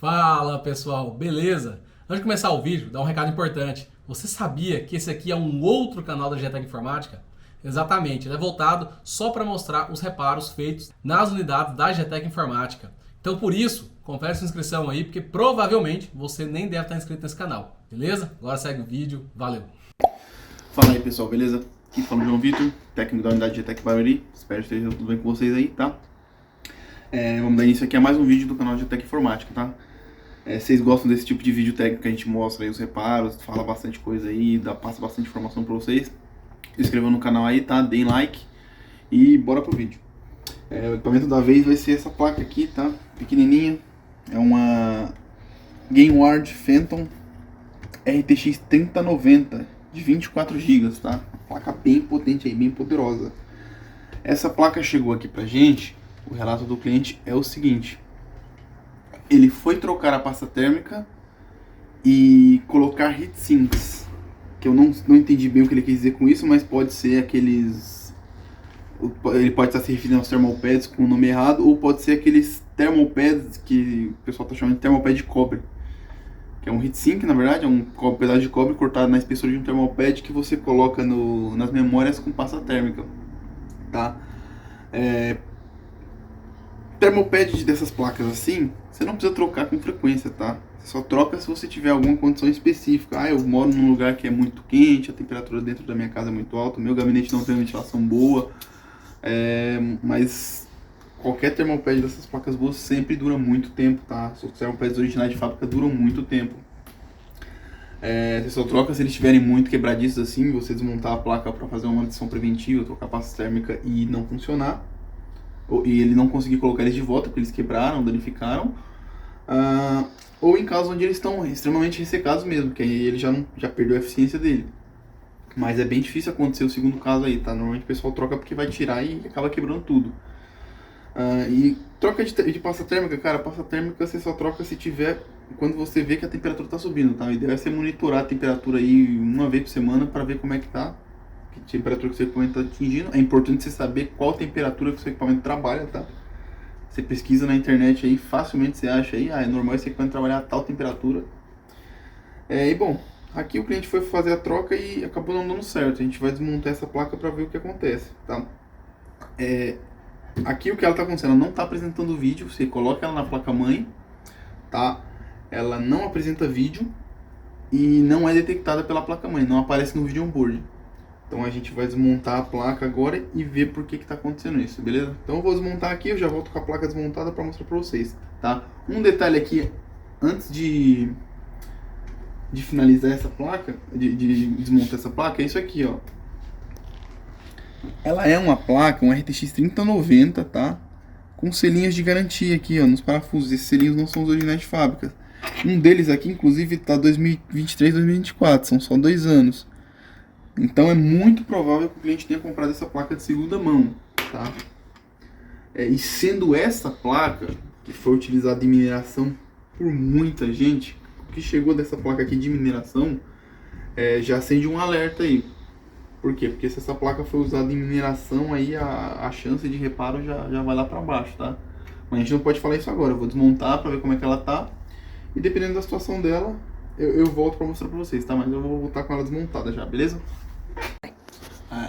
Fala pessoal, beleza? Antes de começar o vídeo, dá um recado importante. Você sabia que esse aqui é um outro canal da GTEC Informática? Exatamente, ele é voltado só para mostrar os reparos feitos nas unidades da GTEC Informática. Então por isso, confere sua inscrição aí, porque provavelmente você nem deve estar inscrito nesse canal, beleza? Agora segue o vídeo, valeu! Fala aí pessoal, beleza? Aqui fala o João Vitor, técnico da unidade GTEC Barueri. Espero que esteja tudo bem com vocês aí, tá? Vamos dar início aqui a mais um vídeo do canal GTEC Informática, tá? Vocês gostam desse tipo de vídeo técnico que a gente mostra aí os reparos, fala bastante coisa aí, passa bastante informação pra vocês. Se inscrevam no canal aí, tá? Deem like e bora pro vídeo. O equipamento da vez vai ser essa placa aqui, tá? Pequenininha. É uma Gainward Phantom RTX 3090 de 24 GB, tá? Uma placa bem potente aí, bem poderosa. Essa placa chegou aqui pra gente, o relato do cliente é o seguinte: ele foi trocar a pasta térmica e colocar heatsinks, que eu não entendi bem o que ele quis dizer com isso, mas pode ser aqueles... Ele pode estar se referindo aos thermal pads com o nome errado, ou pode ser aqueles thermal pads que o pessoal está chamando de thermal pad de cobre, que é um heatsink, na verdade, é um pedaço de cobre cortado na espessura de um thermal pad que você coloca nas memórias com pasta térmica, tá? Thermopad dessas placas assim, você não precisa trocar com frequência, tá? Você só troca se você tiver alguma condição específica. Eu moro num lugar que é muito quente, a temperatura dentro da minha casa é muito alta, o meu gabinete não tem uma ventilação boa, mas qualquer thermopad dessas placas boas sempre dura muito tempo, tá? Os thermopads originais de fábrica duram muito tempo. Você só troca se eles estiverem muito quebradiços assim, você desmontar a placa para fazer uma adição preventiva, trocar a pasta térmica e não funcionar, e ele não conseguir colocar eles de volta porque eles quebraram, danificaram, ou em casos onde eles estão extremamente ressecados mesmo, que aí ele já perdeu a eficiência dele. Mas é bem difícil acontecer o segundo caso aí, tá? Normalmente o pessoal troca porque vai tirar e acaba quebrando tudo. E troca de pasta térmica, cara, pasta térmica você só troca se tiver quando você vê que a temperatura está subindo, tá? O ideal é você monitorar a temperatura aí uma vez por semana para ver como é que tá, que temperatura que o seu equipamento está atingindo. É importante você saber qual temperatura que o seu equipamento trabalha, tá? Você pesquisa na internet aí, facilmente você acha aí, é normal esse equipamento trabalhar a tal temperatura. E bom, aqui o cliente foi fazer a troca e acabou não dando certo. A gente vai desmontar essa placa para ver o que acontece, tá? Aqui o que ela está acontecendo, ela não está apresentando vídeo. Você coloca ela na placa mãe, tá? Ela não apresenta vídeo e não é detectada pela placa mãe, não aparece no vídeo onboard. Então a gente vai desmontar a placa agora e ver por que está acontecendo isso, beleza? Então eu vou desmontar aqui, eu já volto com a placa desmontada para mostrar para vocês, tá? Um detalhe aqui, antes de finalizar essa placa, de desmontar essa placa, é isso aqui, ó. Ela é uma placa, um RTX 3090, tá? Com selinhos de garantia aqui, ó, nos parafusos. Esses selinhos não são os originais de fábrica. Um deles aqui, inclusive, tá 2023, 2024, são só 2 anos. Então é muito provável que o cliente tenha comprado essa placa de segunda mão, tá? E sendo essa placa, que foi utilizada em mineração por muita gente, o que chegou dessa placa aqui de mineração, já acende um alerta aí. Por quê? Porque se essa placa foi usada em mineração, aí a chance de reparo já vai lá pra baixo, tá? Mas a gente não pode falar isso agora. Eu vou desmontar pra ver como é que ela tá. E dependendo da situação dela, eu volto pra mostrar pra vocês, tá? Mas eu vou voltar com ela desmontada já, beleza?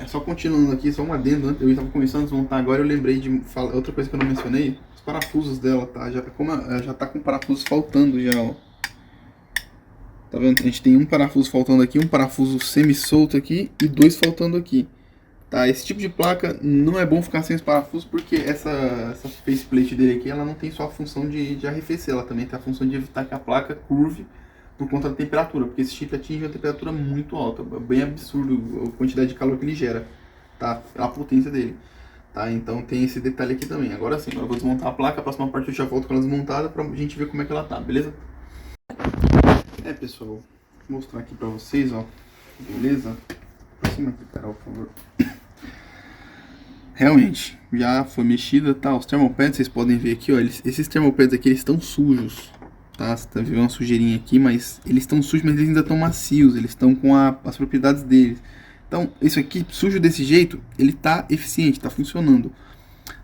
Só continuando aqui, só um adendo. Eu estava começando a desmontar agora, eu lembrei de falar outra coisa que eu não mencionei. Os parafusos dela, tá? Como ela já tá com parafusos faltando já, ó. Tá vendo? A gente tem um parafuso faltando aqui, um parafuso semi-solto aqui e 2 faltando aqui. Tá? Esse tipo de placa não é bom ficar sem os parafusos porque essa faceplate dele aqui, ela não tem só a função de arrefecer, ela também tem a função de evitar que a placa curve por conta da temperatura, porque esse chip atinge uma temperatura muito alta, é bem absurdo a quantidade de calor que ele gera, tá? A potência dele. Tá? Então tem esse detalhe aqui também. Agora sim, agora eu vou desmontar a placa, a próxima parte eu já volto com ela desmontada pra gente ver como é que ela tá, beleza? Pessoal, vou mostrar aqui pra vocês, ó, beleza? Aproxima aqui, Carol, por favor. Realmente, já foi mexida, tá? Os thermopads, vocês podem ver aqui, ó, esses thermopads aqui, eles estão sujos, tá? Você tá vendo uma sujeirinha aqui, mas eles estão sujos, mas eles ainda estão macios, eles estão com as propriedades deles. Então, isso aqui, sujo desse jeito, ele tá eficiente, tá funcionando.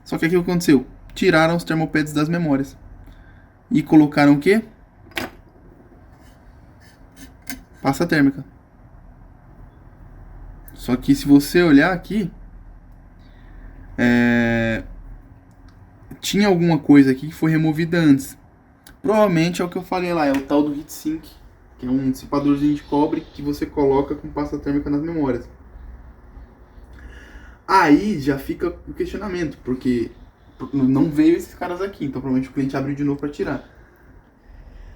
Só que aqui o que aconteceu? Tiraram os thermopads das memórias. E colocaram o quê? pasta térmica. Só que se você olhar aqui, tinha alguma coisa aqui que foi removida antes. Provavelmente é o que eu falei lá, é o tal do heatsink, que é um dissipadorzinho de cobre que você coloca com pasta térmica nas memórias. Aí já fica o questionamento, porque não veio esses caras aqui, então provavelmente o cliente abriu de novo para tirar.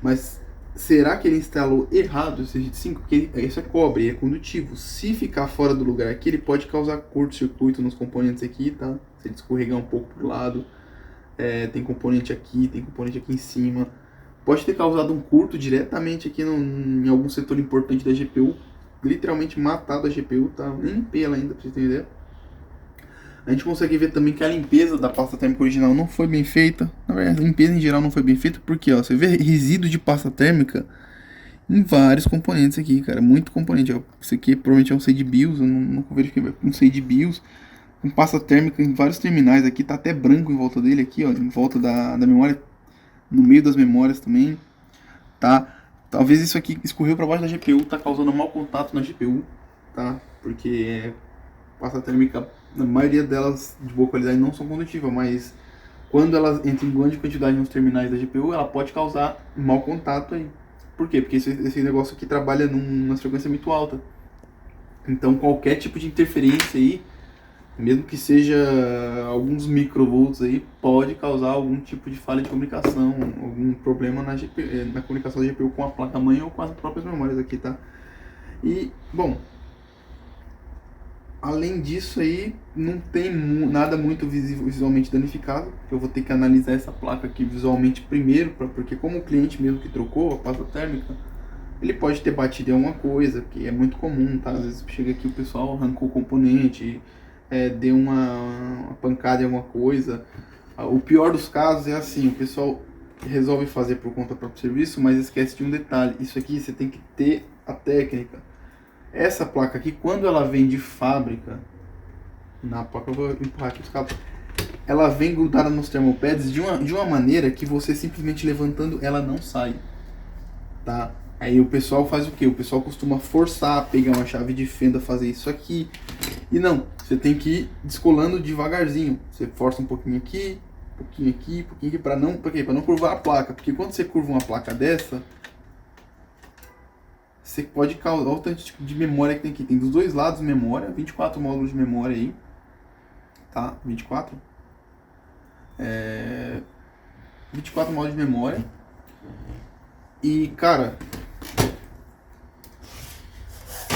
Mas será que ele instalou errado esse heatsink? Porque isso é cobre, é condutivo. Se ficar fora do lugar aqui, ele pode causar curto-circuito nos componentes aqui, tá? Se ele escorregar um pouco pro lado, tem componente aqui em cima. Pode ter causado um curto diretamente aqui em algum setor importante da GPU. Literalmente matado a GPU, tá? Nem limpei ela ainda, pra vocês terem ideia. A gente consegue ver também que a limpeza da pasta térmica original não foi bem feita. Na verdade, a limpeza em geral não foi bem feita, porque ó, você vê resíduo de pasta térmica em vários componentes aqui, cara. Muito componente. Ó, isso aqui provavelmente é um SAID BIOS, eu não verifiquei, um SAID BIOS com pasta térmica em vários terminais aqui. Tá até branco em volta dele aqui, ó, em volta da memória, no meio das memórias também, tá? Talvez isso aqui escorreu para baixo da GPU, tá causando mau contato na GPU, tá? Porque pasta térmica, a maioria delas de boa qualidade não são condutivas, mas quando elas entram em grande quantidade nos terminais da GPU, ela pode causar mau contato aí. Por quê? Porque esse negócio aqui trabalha numa frequência muito alta. Então qualquer tipo de interferência aí, mesmo que seja alguns microvolts aí, pode causar algum tipo de falha de comunicação, algum problema na comunicação da GPU com a placa-mãe ou com as próprias memórias aqui, tá? E, bom, além disso aí, não tem nada muito visualmente danificado. Eu vou ter que analisar essa placa aqui visualmente primeiro, porque como o cliente mesmo que trocou a pasta térmica, ele pode ter batido em alguma coisa, que é muito comum, tá? Às vezes chega aqui o pessoal arrancou o componente, deu uma pancada em alguma coisa. O pior dos casos é assim, o pessoal resolve fazer por conta do próprio serviço, mas esquece de um detalhe. Isso aqui você tem que ter a técnica. Essa placa aqui, quando ela vem de fábrica, na placa eu vou empurrar aqui os cabos, ela vem grudada nos termopads de uma maneira que você simplesmente levantando ela não sai, tá? Aí o pessoal faz o que? O pessoal costuma forçar, pegar uma chave de fenda, fazer isso aqui. E não, você tem que ir descolando devagarzinho. Você força um pouquinho aqui, pouquinho aqui, para não curvar a placa. Porque quando você curva uma placa dessa, você pode causar o tanto de memória que tem aqui. Tem dos dois lados memória, 24 módulos de memória aí. Tá? 24 módulos de memória. E, cara,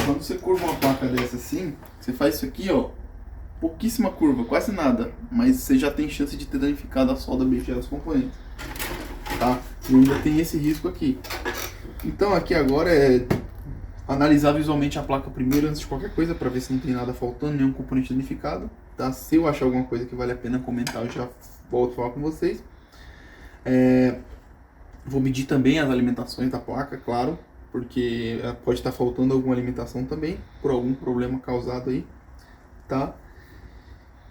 quando você curva uma placa dessa assim, você faz isso aqui, ó, pouquíssima curva, quase nada, mas você já tem chance de ter danificado a solda BGA dos componentes, tá? E ainda tem esse risco aqui. Então aqui agora é analisar visualmente a placa primeiro antes de qualquer coisa, para ver se não tem nada faltando, nenhum componente danificado, tá? Se eu achar alguma coisa que vale a pena comentar, eu já volto a falar com vocês. Vou medir também as alimentações da placa, claro, porque pode estar faltando alguma alimentação também, por algum problema causado aí, tá?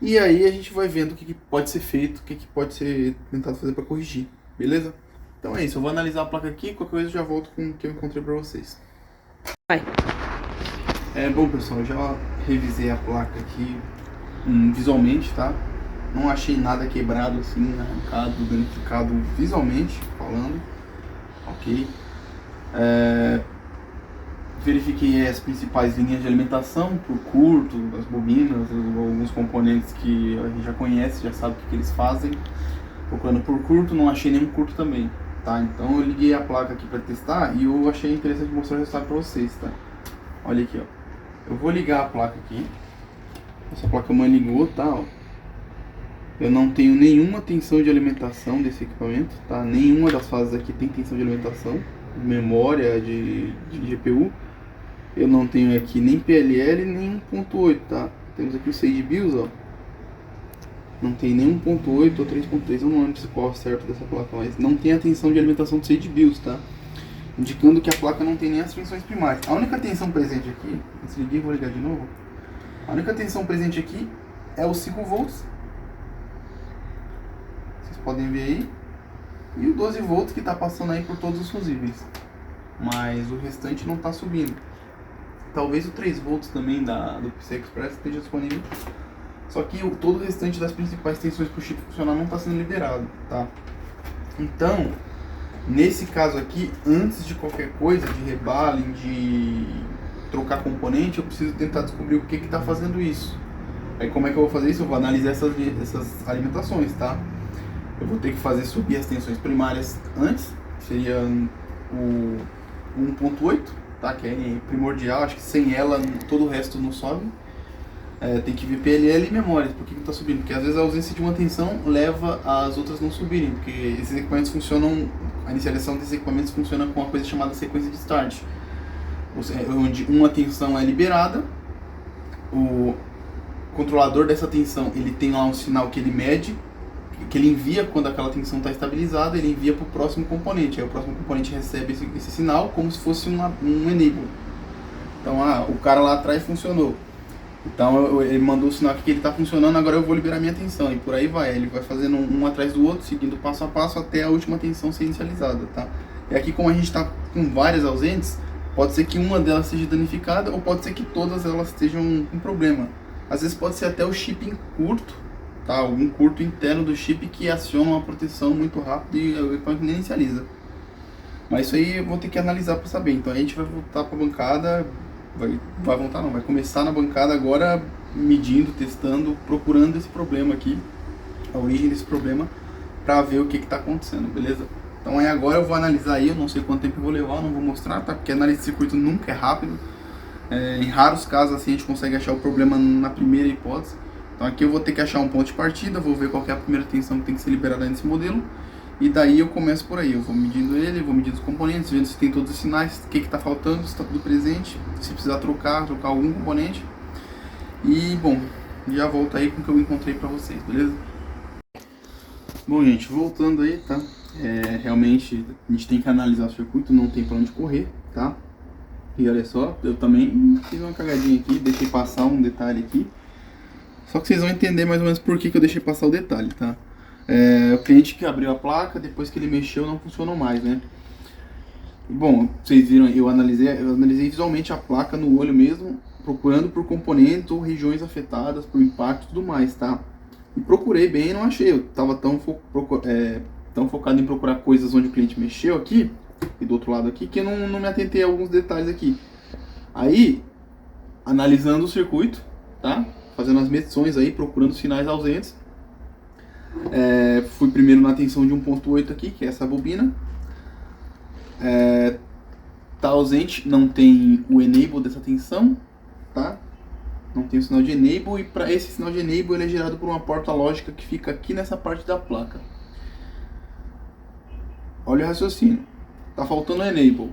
E aí a gente vai vendo o que pode ser feito, o que pode ser tentado fazer para corrigir, beleza? Então é isso, eu vou analisar a placa aqui, qualquer coisa eu já volto com o que eu encontrei para vocês. Vai. Bom pessoal, eu já revisei a placa aqui visualmente, tá? Não achei nada quebrado assim, arrancado, danificado visualmente falando, ok? Verifiquei as principais linhas de alimentação por curto, as bobinas, alguns componentes que a gente já conhece, já sabe o que eles fazem. Procurando por curto, não achei nenhum curto também, tá? Então eu liguei a placa aqui para testar e eu achei interessante mostrar o resultado para vocês, tá? Olha aqui, ó. Eu vou ligar a placa aqui. Essa placa-mãe ligou, tá? Ó. Eu não tenho nenhuma tensão de alimentação desse equipamento, tá? Nenhuma das fases aqui tem tensão de alimentação, memória de GPU. Eu não tenho aqui nem PLL nem 1.8, tá? Temos aqui o SAID BIOS, ó. Não tem nem 1.8 ou 3.3, eu não lembro qual é certo dessa placa, mas não tem a tensão de alimentação do SAID BIOS, tá? Indicando que a placa não tem nem as tensões primárias. A única tensão presente aqui, desliguei, vou ligar de novo. A única tensão presente aqui é os 5 volts. Vocês podem ver aí. E o 12 volts que está passando aí por todos os fusíveis. mas o restante não está subindo. Talvez o 3 volts também do PCI Express esteja disponível, só que todo o restante das principais tensões para o chip funcionar não está sendo liberado, tá? Então, nesse caso aqui, antes de qualquer coisa, de rebalem, de trocar componente, eu preciso tentar descobrir o que está fazendo isso. Aí como é que eu vou fazer isso? Eu vou analisar essas alimentações, tá? Eu vou ter que fazer subir as tensões primárias antes, que seria o 1.8, tá? Que é primordial, acho que sem ela todo o resto não sobe. Tem que vir PLL e memórias. Por que está subindo? Porque às vezes a ausência de uma tensão leva as outras não subirem, porque esses equipamentos funcionam, a inicialização desses equipamentos funciona com uma coisa chamada sequência de start, onde uma tensão é liberada, o controlador dessa tensão ele tem lá um sinal que ele mede, que ele envia quando aquela tensão está estabilizada, ele envia para o próximo componente, aí o próximo componente recebe esse sinal como se fosse um enable. Então o cara lá atrás funcionou, então ele mandou o sinal que ele está funcionando, agora eu vou liberar minha tensão, e por aí vai, ele vai fazendo um atrás do outro, seguindo passo a passo até a última tensão ser inicializada, tá? E aqui, como a gente está com várias ausentes, pode ser que uma delas seja danificada, ou pode ser que todas elas estejam com problema. Às vezes pode ser até o chip em curto, tá? Algum curto interno do chip que aciona uma proteção muito rápido e o equipamento nem inicializa. Mas isso aí eu vou ter que analisar para saber. Então a gente vai voltar para a bancada, vai começar na bancada agora, medindo, testando, procurando esse problema aqui, a origem desse problema, para ver o que está acontecendo, beleza? Então aí agora eu vou analisar aí, eu não sei quanto tempo eu vou levar, não vou mostrar, tá? Porque a análise de circuito nunca é rápido. Em raros casos assim a gente consegue achar o problema na primeira hipótese. Então aqui eu vou ter que achar um ponto de partida, vou ver qual que é a primeira tensão que tem que ser liberada nesse modelo. E daí eu começo por aí, eu vou medindo ele, vou medindo os componentes, vendo se tem todos os sinais, o que está faltando, se está tudo presente, se precisar trocar algum componente. E bom, já volto aí com o que eu encontrei para vocês, beleza? Bom gente, voltando aí, tá? Realmente a gente tem que analisar o circuito, não tem para onde correr, tá? E olha só, eu também fiz uma cagadinha aqui, deixei passar um detalhe aqui. Só que vocês vão entender mais ou menos por que eu deixei passar o detalhe, tá? O cliente que abriu a placa, depois que ele mexeu, não funcionou mais, né? Bom, vocês viram, eu analisei visualmente a placa no olho mesmo, procurando por componentes ou regiões afetadas por impacto e tudo mais, tá? E procurei bem e não achei, eu tava tão focado em procurar coisas onde o cliente mexeu aqui, e do outro lado aqui, que eu não me atentei a alguns detalhes aqui. Aí, analisando o circuito, tá? Fazendo as medições aí, procurando sinais ausentes. Fui primeiro na tensão de 1.8 aqui, que é essa bobina. Tá ausente, não tem o enable dessa tensão, tá? Não tem o sinal de enable, e para esse sinal de enable ele é gerado por uma porta lógica que fica aqui nessa parte da placa. Olha o raciocínio. Tá faltando o enable.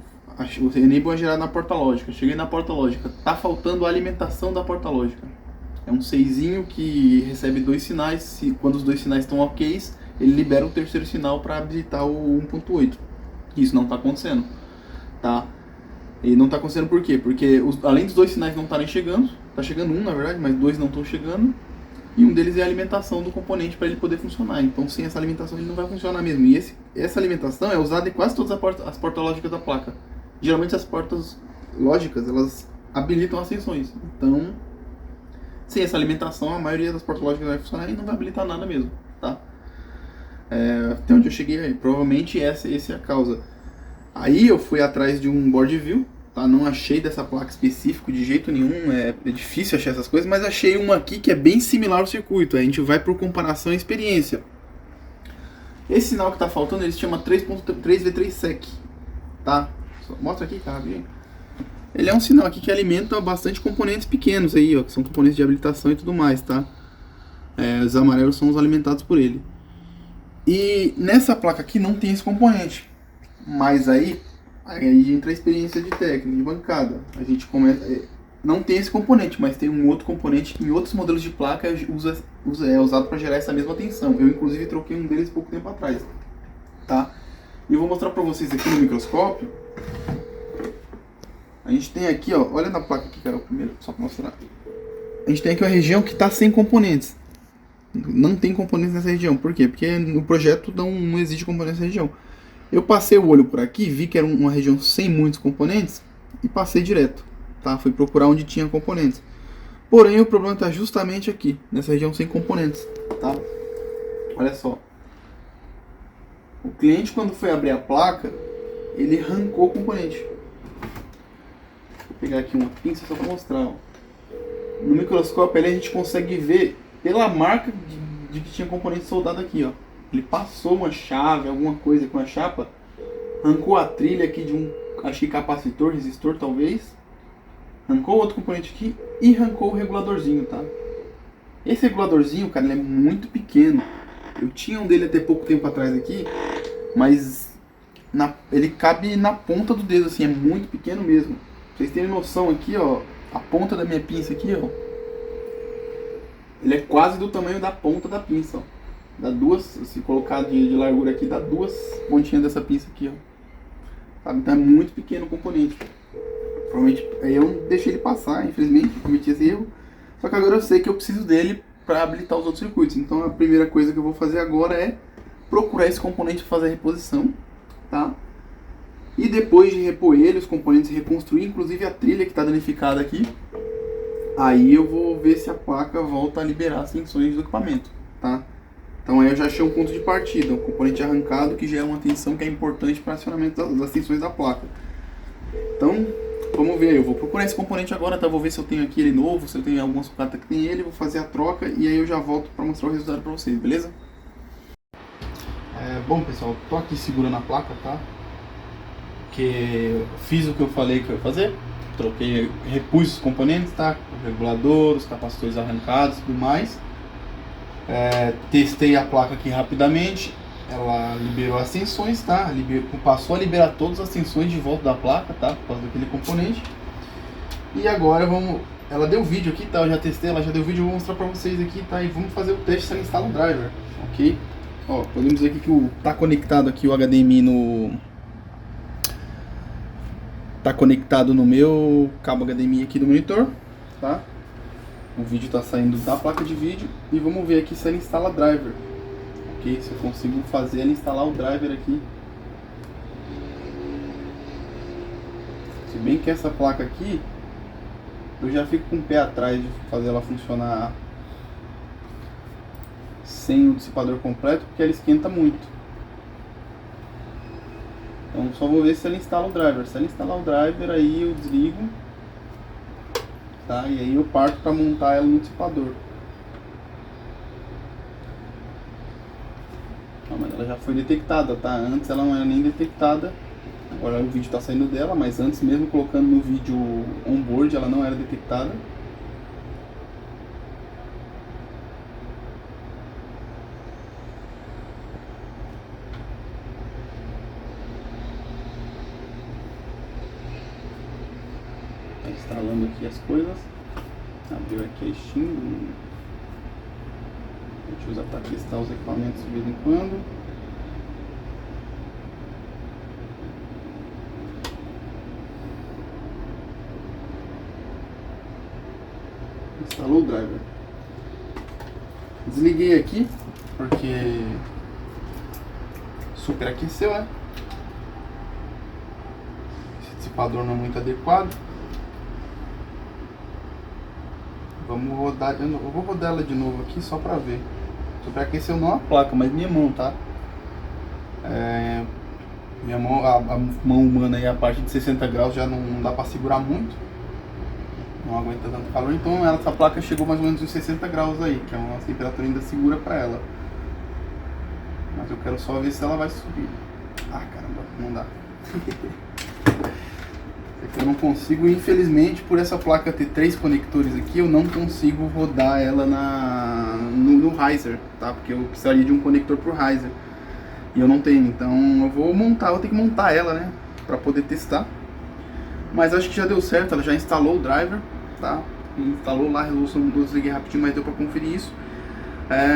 O enable é gerado na porta lógica. Cheguei na porta lógica. Tá faltando a alimentação da porta lógica. É um 6zinho que recebe 2 sinais. Quando os 2 sinais estão ok, ele libera o terceiro sinal para habilitar o 1.8. Isso não está acontecendo, tá? E não está acontecendo por quê? Porque além dos 2 sinais não estarem chegando, tá chegando um na verdade, mas 2 não estão chegando. E um deles é a alimentação do componente para ele poder funcionar. Então sem essa alimentação ele não vai funcionar mesmo. E essa alimentação é usada em quase todas as portas lógicas da placa. Geralmente as portas lógicas, elas habilitam as tensões. Então, sem essa alimentação, a maioria das portas lógicas vai funcionar e não vai habilitar nada mesmo, tá? Até onde eu cheguei aí, provavelmente essa é a causa. Aí eu fui atrás de um board view, tá? Não achei dessa placa específico de jeito nenhum, é difícil achar essas coisas, mas achei uma aqui que é bem similar ao circuito. A gente vai por comparação e experiência. Esse sinal que está faltando, ele se chama 3V3SEC, tá? Mostra aqui, cara, rapidinho. Ele é um sinal aqui que alimenta bastante componentes pequenos aí, ó, que são componentes de habilitação e tudo mais, tá? Os amarelos são os alimentados por ele. E nessa placa aqui não tem esse componente, mas aí entra a experiência de técnico, de bancada. A gente começa, não tem esse componente, mas tem um outro componente que em outros modelos de placa é usado para gerar essa mesma tensão. Eu inclusive troquei um deles pouco tempo atrás, tá? E eu vou mostrar para vocês aqui no microscópio. A gente tem aqui, ó, olha na placa aqui, cara, primeiro, só para mostrar. A gente tem aqui uma região que está sem componentes. Não tem componentes nessa região. Por quê? Porque no projeto não existe componentes nessa região. Eu passei o olho por aqui, vi que era uma região sem muitos componentes e passei direto, tá? Fui procurar onde tinha componentes. Porém, o problema está justamente aqui, nessa região sem componentes, tá? Olha só. O cliente, quando foi abrir a placa, ele arrancou o componente. Vou pegar aqui uma pinça só para mostrar, ó. No microscópio ali a gente consegue ver pela marca de que tinha componente soldado aqui, ó. Ele passou uma chave, alguma coisa com a chapa, arrancou a trilha aqui de um, acho que capacitor, resistor talvez, arrancou outro componente aqui e arrancou o reguladorzinho, tá? Esse reguladorzinho, cara, ele é muito pequeno. Eu tinha um dele até pouco tempo atrás aqui, mas ele cabe na ponta do dedo, assim, é muito pequeno mesmo. Pra vocês terem noção aqui, ó, a ponta da minha pinça aqui, ó, ele é quase do tamanho da ponta da pinça, ó. Dá duas, se colocar de largura aqui, dá duas pontinhas dessa pinça aqui, ó. Sabe? Então é muito pequeno o componente. Provavelmente eu deixei ele passar, infelizmente, cometi esse erro. Só que agora eu sei que eu preciso dele para habilitar os outros circuitos. Então a primeira coisa que eu vou fazer agora é procurar esse componente para fazer a reposição, tá? E depois de repor ele, os componentes reconstruir, inclusive a trilha que está danificada aqui, aí eu vou ver se a placa volta a liberar as tensões do equipamento, tá? Então aí eu já achei um ponto de partida, um componente arrancado que gera uma tensão que é importante para acionamento das tensões da placa. Então, vamos ver aí, eu vou procurar esse componente agora, tá? Vou ver se eu tenho aqui ele novo, se eu tenho alguma sucata que tem ele, vou fazer a troca e aí eu já volto para mostrar o resultado para vocês, beleza? Bom pessoal, tô aqui segurando a placa, tá? Que eu fiz o que eu falei que eu ia fazer, troquei, repus os componentes, tá? O regulador, os capacitores arrancados e tudo mais. Testei a placa aqui rapidamente, ela liberou as tensões, tá? Passou a liberar todas as tensões de volta da placa, tá? Por causa daquele componente. E agora ela deu vídeo aqui, tá? Eu já testei, ela já deu vídeo, eu vou mostrar pra vocês aqui, tá? E vamos fazer o teste se ela instala o driver, ok? Ó, podemos ver aqui que tá conectado aqui o HDMI no... Tá conectado no meu cabo HDMI aqui do monitor, tá? O vídeo está saindo da placa de vídeo e vamos ver aqui se ela instala driver, ok? Se eu consigo fazer ela instalar o driver aqui. Se bem que essa placa aqui, eu já fico com o pé atrás de fazer ela funcionar sem o dissipador completo, porque ela esquenta muito. Então só vou ver se ela instala o driver. Se ela instalar o driver, aí eu desligo. Tá? E aí eu parto para montar ela no dissipador. Não, mas ela já foi detectada, tá? Antes ela não era nem detectada. Agora o vídeo está saindo dela, mas antes mesmo colocando no vídeo onboard ela não era detectada. Instalando aqui as coisas, abriu aqui a Steam, a gente usa para testar os equipamentos de vez em quando. Instalou o driver. Desliguei aqui porque superaqueceu, né? Esse dissipador não é muito adequado. Vamos rodar, eu vou rodar ela de novo aqui só pra ver. Superaqueceu não a placa, mas minha mão, tá? Minha mão, a mão humana aí, a parte de 60 graus já não dá pra segurar muito. Não aguenta tanto calor, então essa placa chegou mais ou menos uns 60 graus aí, que é uma temperatura ainda segura pra ela. Mas eu quero só ver se ela vai subir. Ah, caramba, não dá. Eu não consigo, infelizmente, por essa placa ter 3 conectores aqui, eu não consigo rodar ela no riser, tá? Porque eu precisaria de um conector pro riser e eu não tenho, então eu vou ter que montar ela, né? Pra poder testar. Mas acho que já deu certo, ela já instalou o driver, tá? Instalou lá a resolução, eu desliguei rapidinho, mas deu pra conferir isso.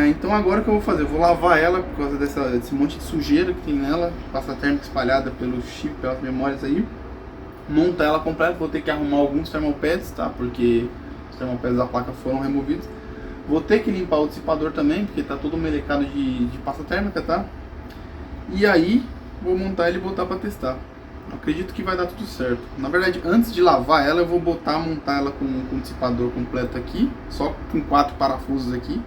Então agora o que eu vou fazer? Eu vou lavar ela por causa desse monte de sujeira que tem nela, pasta térmica espalhada pelo chip, pelas memórias aí. Montar ela completa, vou ter que arrumar alguns thermalpads, tá? Porque os thermalpads da placa foram removidos. Vou ter que limpar o dissipador também, porque tá todo melecado de pasta térmica, tá? E aí vou montar ele e botar para testar. Acredito que vai dar tudo certo. Na verdade, antes de lavar ela, eu vou montar ela com um dissipador completo aqui, só com 4 parafusos aqui,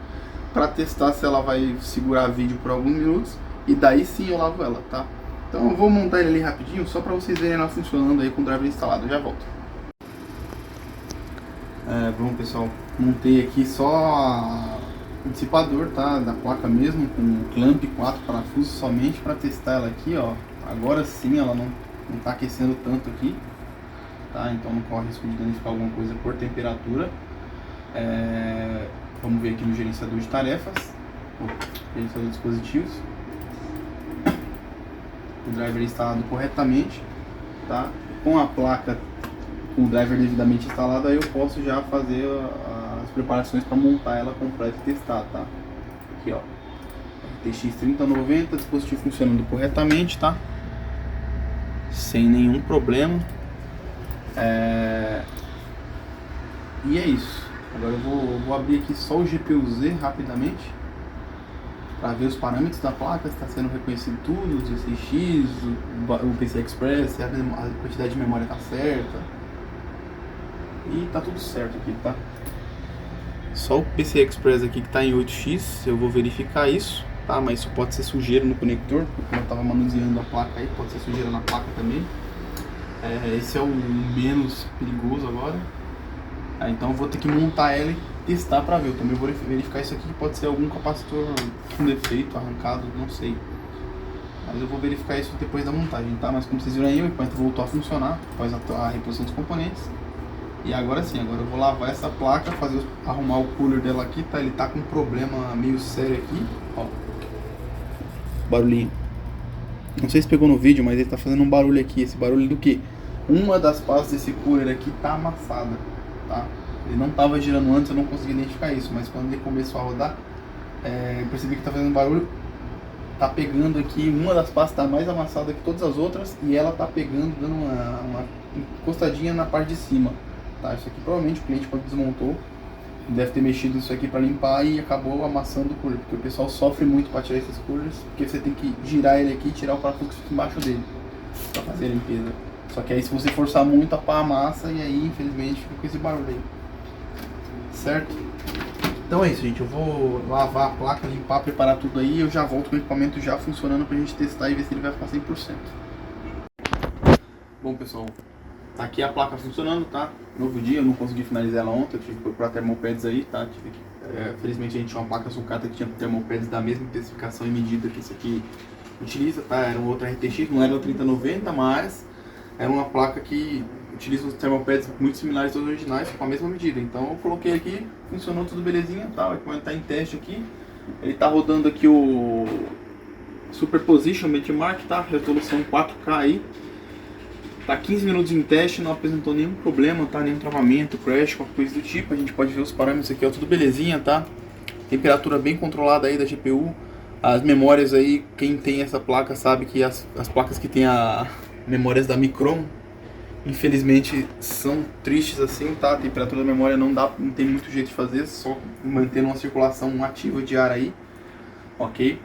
para testar se ela vai segurar vídeo por alguns minutos, e daí sim eu lavo ela, tá? Então eu vou montar ele ali rapidinho, só para vocês verem ela funcionando aí com o driver instalado. Eu já volto. Bom pessoal, montei aqui só o dissipador, tá? Da placa mesmo, com clamp 4 parafusos somente para testar ela aqui, ó. Agora sim ela não tá aquecendo tanto aqui, tá? Então não corre risco de danificar alguma coisa por temperatura. Vamos ver aqui no gerenciador de tarefas, gerenciador de dispositivos. O driver instalado corretamente, tá? Com a placa, com o driver devidamente instalado, aí eu posso já fazer as preparações para montar ela completa e testar, tá? Aqui, ó, RTX 3090, dispositivo funcionando corretamente, tá? Sem nenhum problema. E é isso. Agora eu vou abrir aqui só o GPU-Z rapidamente para ver os parâmetros da placa, se está sendo reconhecido tudo, o 16X, o PCI Express, se a quantidade de memória está certa. E tá tudo certo aqui, tá? Só o PCI Express aqui que está em 8X, eu vou verificar isso, tá? Mas isso pode ser sujeira no conector, porque eu estava manuseando a placa aí, pode ser sujeira na placa também. Esse é o menos perigoso agora. Então eu vou ter que montar ela e testar para ver. Eu também vou verificar isso aqui, que pode ser algum capacitor com defeito, arrancado, não sei. Mas eu vou verificar isso depois da montagem, tá? Mas como vocês viram aí, o equipamento voltou a funcionar após a reposição dos componentes. E agora sim, agora eu vou lavar essa placa, arrumar o cooler dela aqui, tá? Ele tá com um problema meio sério aqui, ó. Barulhinho. Não sei se pegou no vídeo, mas ele tá fazendo um barulho aqui. Esse barulho do que? Uma das pastas desse cooler aqui tá amassada, tá? Ele não tava girando antes, eu não consegui identificar isso, mas quando ele começou a rodar, eu percebi que tá fazendo barulho. Tá pegando aqui, uma das pastas tá mais amassada que todas as outras, e ela tá pegando, dando uma encostadinha na parte de cima, tá? Isso aqui provavelmente o cliente, quando desmontou, deve ter mexido nisso aqui para limpar e acabou amassando o cooler, porque o pessoal sofre muito para tirar esses coolers, porque você tem que girar ele aqui e tirar o parafuso que fica embaixo dele para fazer a limpeza. Só que aí se você forçar muito, a pá amassa e aí infelizmente fica com esse barulho aí, certo? Então é isso, gente, eu vou lavar a placa, limpar, preparar tudo aí e eu já volto com o equipamento já funcionando pra gente testar e ver se ele vai ficar 100%. Bom pessoal, tá aqui a placa funcionando, tá? Novo dia, eu não consegui finalizar ela ontem, eu tive que procurar termopads aí, tá? Felizmente a gente tinha uma placa sucata que tinha termopads da mesma especificação e medida que esse aqui utiliza, tá? Era uma outra RTX, não era o 3090, mas era uma placa que utiliza os termopads muito similares aos originais, com a mesma medida. Então eu coloquei aqui, funcionou tudo belezinha, tá? O equipamento tá em teste aqui. Ele tá rodando aqui o Superposition Benchmark, tá? Resolução 4K aí. Tá 15 minutos em teste, não apresentou nenhum problema, tá? Nenhum travamento, crash, qualquer coisa do tipo. A gente pode ver os parâmetros aqui, ó, tudo belezinha, tá? Temperatura bem controlada aí da GPU. As memórias aí, quem tem essa placa sabe que as placas que tem a memórias da Micron, infelizmente são tristes assim, tá? A temperatura da memória não tem muito jeito de fazer, só mantendo uma circulação ativa de ar aí, ok?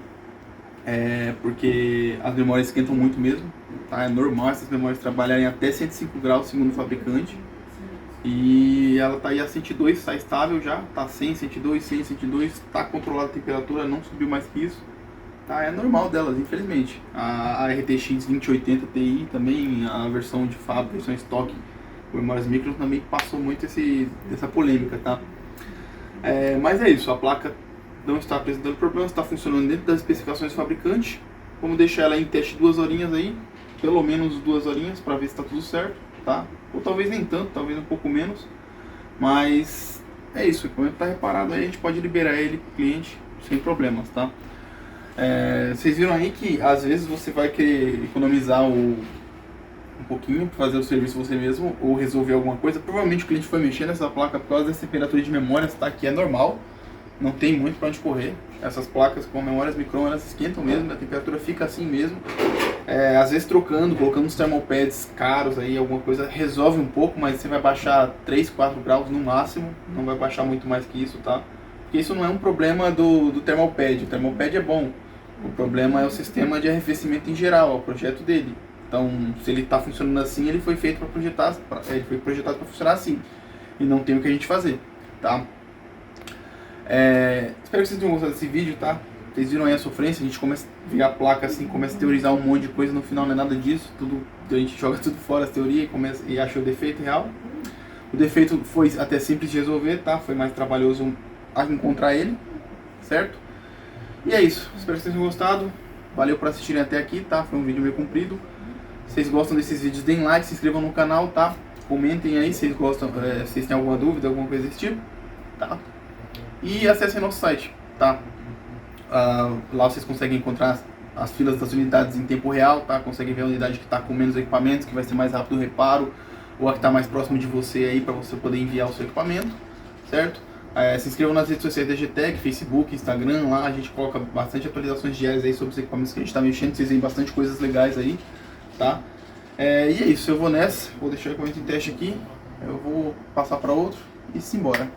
Porque as memórias esquentam muito mesmo, tá? É normal essas memórias trabalharem até 105 graus segundo o fabricante. E ela tá aí a 102, tá estável já, tá 100, 102, 100, 102, tá controlada a temperatura, não subiu mais que isso. Tá, é normal delas, infelizmente. A RTX 2080 Ti também, a versão de fábrica, versão estoque, com memórias micro, também passou muito essa polêmica, tá? Mas é isso, a placa não está apresentando problemas, está funcionando dentro das especificações do fabricante. Vamos deixar ela em teste 2 horinhas aí, pelo menos 2 horinhas, para ver se está tudo certo, tá? Ou talvez nem tanto, talvez um pouco menos. Mas é isso, o equipamento está reparado aí, a gente pode liberar ele para o cliente sem problemas, tá? Vocês viram aí que às vezes você vai querer economizar um pouquinho para fazer o serviço você mesmo ou resolver alguma coisa. Provavelmente o cliente foi mexer nessa placa por causa dessa temperatura de memória, tá? Que é normal, não tem muito para onde correr. Essas placas com memórias Micron, elas esquentam mesmo, a temperatura fica assim mesmo. Às vezes trocando, colocando uns thermopads caros aí, alguma coisa resolve um pouco, mas você vai baixar 3, 4 graus no máximo, não vai baixar muito mais que isso, tá? Porque isso não é um problema do thermopad, o thermopad é bom. O problema é o sistema de arrefecimento em geral, é o projeto dele. Então, se ele está funcionando assim, ele foi feito para projetar, ele foi projetado para funcionar assim. E não tem o que a gente fazer, tá? Espero que vocês tenham gostado desse vídeo, tá? Vocês viram aí a sofrência, a gente começa a virar placa assim, começa a teorizar um monte de coisa, no final não é nada disso, a gente joga tudo fora, as teorias, e acha o defeito real. O defeito foi até simples de resolver, tá? Foi mais trabalhoso encontrar ele, certo? E é isso, espero que vocês tenham gostado, valeu por assistirem até aqui, tá? Foi um vídeo meio comprido. Se vocês gostam desses vídeos, deem like, se inscrevam no canal, tá? Comentem aí se vocês gostam, se vocês têm alguma dúvida, alguma coisa desse tipo, tá? E acessem nosso site, tá? Lá vocês conseguem encontrar as filas das unidades em tempo real, tá? Conseguem ver a unidade que está com menos equipamentos, que vai ser mais rápido o reparo, ou a que está mais próximo de você aí, para você poder enviar o seu equipamento, certo? Se inscrevam nas redes sociais da GTEC, Facebook, Instagram, lá a gente coloca bastante atualizações diárias aí sobre os equipamentos que a gente está mexendo, vocês veem bastante coisas legais aí, tá? E é isso, eu vou nessa, vou deixar o equipamento em teste aqui, eu vou passar para outro e simbora.